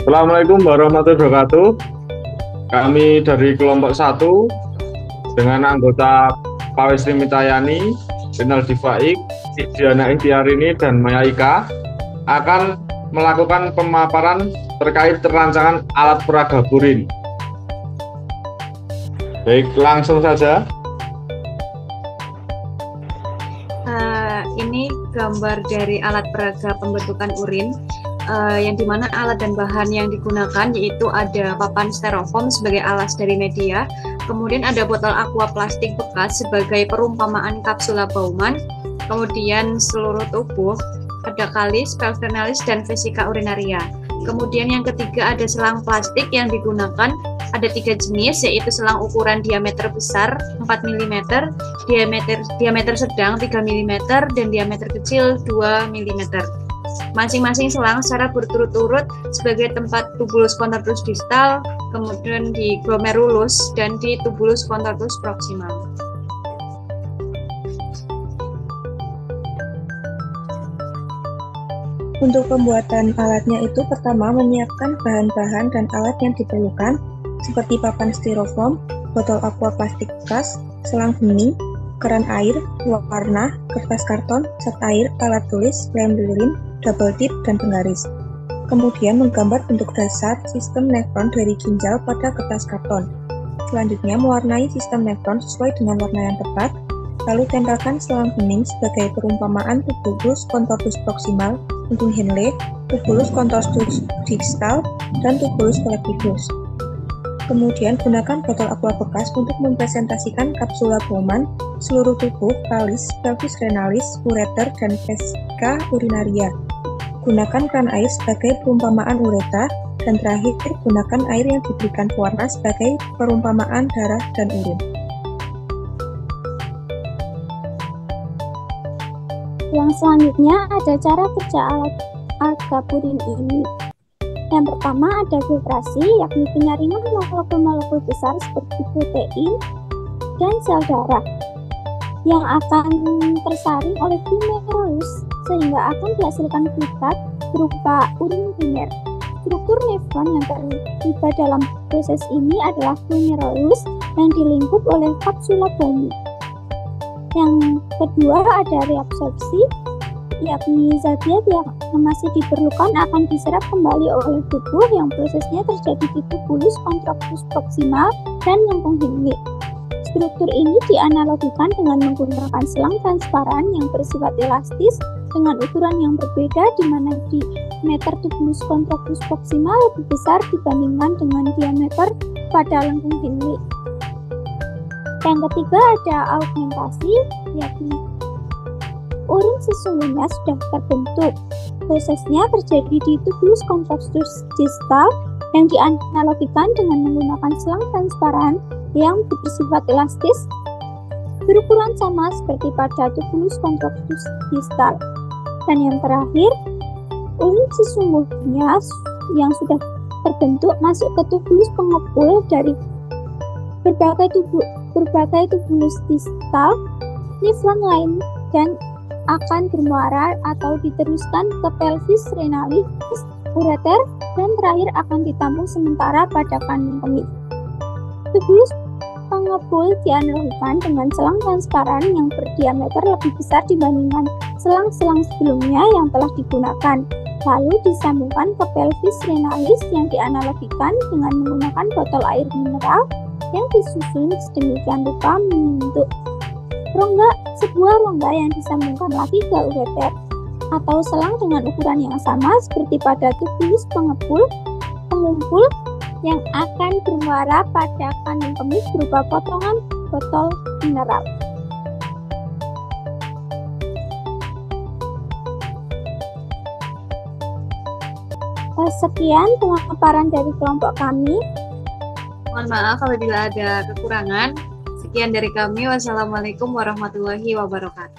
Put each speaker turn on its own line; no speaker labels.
Assalamualaikum warahmatullahi wabarakatuh. Kami dari kelompok 1 dengan anggota Pawestri Mitayani, Rinaldi Faik, Diana Ikhtiarini, dan Maya Ika akan melakukan pemaparan terkait rancangan alat peraga Burin. Baik, langsung saja.
Ini gambar dari alat peraga pembentukan urin, yang dimana alat dan bahan yang digunakan yaitu ada papan styrofoam sebagai alas dari media, kemudian ada botol aqua plastik bekas sebagai perumpamaan kapsula Bowman, kemudian seluruh tubuh, ada kalis, venalis, dan vesika urinaria. Kemudian yang ketiga ada selang plastik yang digunakan, ada 3 jenis, yaitu selang ukuran diameter besar 4 mm, diameter sedang 3 mm, dan diameter kecil 2 mm. Masing-masing selang secara berturut-turut sebagai tempat tubulus contortus distal, kemudian di glomerulus, dan di tubulus contortus proximal.
Untuk pembuatan alatnya itu pertama menyiapkan bahan-bahan dan alat yang diperlukan seperti papan styrofoam, botol aqua plastik bekas, selang bening, keran air, warna, kertas karton, cat air, alat tulis, lem lurin, double tip, dan penggaris. Kemudian menggambar bentuk dasar sistem nefron dari ginjal pada kertas karton. Selanjutnya mewarnai sistem nefron sesuai dengan warna yang tepat, lalu tempelkan selang bening sebagai perumpamaan tubulus contortus proximal, ujung Henle, tubulus contortus distal, dan tubulus collectivus. Kemudian gunakan botol aqua bekas untuk mempresentasikan kapsula Bowman, seluruh tubuh, kalis, pelvis renalis, ureter, dan vesika urinaria. Gunakan keran air sebagai perumpamaan ureta, dan terakhir gunakan air yang diberikan pewarna sebagai perumpamaan darah dan urin.
Yang selanjutnya ada cara kerja alat peraga Burin ini. Yang pertama ada filtrasi, yakni penyaringan molekul-molekul besar seperti protein dan sel darah yang akan tersaring oleh glomerulus sehingga akan dihasilkan fluidat berupa urin primer. Struktur nefron yang terlibat dalam proses ini adalah glomerulus yang dilingkup oleh kapsula Bowman. Yang kedua ada reabsorpsi, yakni zat-zat yang masih diperlukan akan diserap kembali oleh tubuh yang prosesnya terjadi di tubulus contortus proximal dan lengkung Henle. Struktur ini dianalogikan dengan menggunakan selang transparan yang bersifat elastis dengan ukuran yang berbeda, di mana diameter tubulus contortus proximal lebih besar dibandingkan dengan diameter pada lengkung Henle. Yang ketiga ada augmentasi, yakni urin sesungguhnya sudah terbentuk. Prosesnya terjadi di tubulus contortus distal yang dianalogikan dengan menggunakan selang transparan yang bersifat elastis berukuran sama seperti pada tubulus contortus distal. Dan yang terakhir, urin sesungguhnya yang sudah terbentuk masuk ke tubulus pengepul dari berbagai tubulus distal, nefron lain, dan akan bermuara atau diteruskan ke pelvis renalis, ureter, dan terakhir akan ditampung sementara pada kandung kemih. Tubulus pengepul dianalogikan dengan selang transparan yang berdiameter lebih besar dibandingkan selang-selang sebelumnya yang telah digunakan, lalu disambungkan ke pelvis renalis yang dianalogikan dengan menggunakan botol air mineral yang disusun sedemikian rupa membentuk sebuah rongga yang disambungkan lagi ke ureter atau selang dengan ukuran yang sama seperti pada tubulus pengumpul yang akan bermuara pada kandung kemih berupa potongan botol mineral. Sekian pemaparan dari kelompok kami.
Mohon maaf apabila ada kekurangan. Sekian dari kami. Wassalamualaikum warahmatullahi wabarakatuh.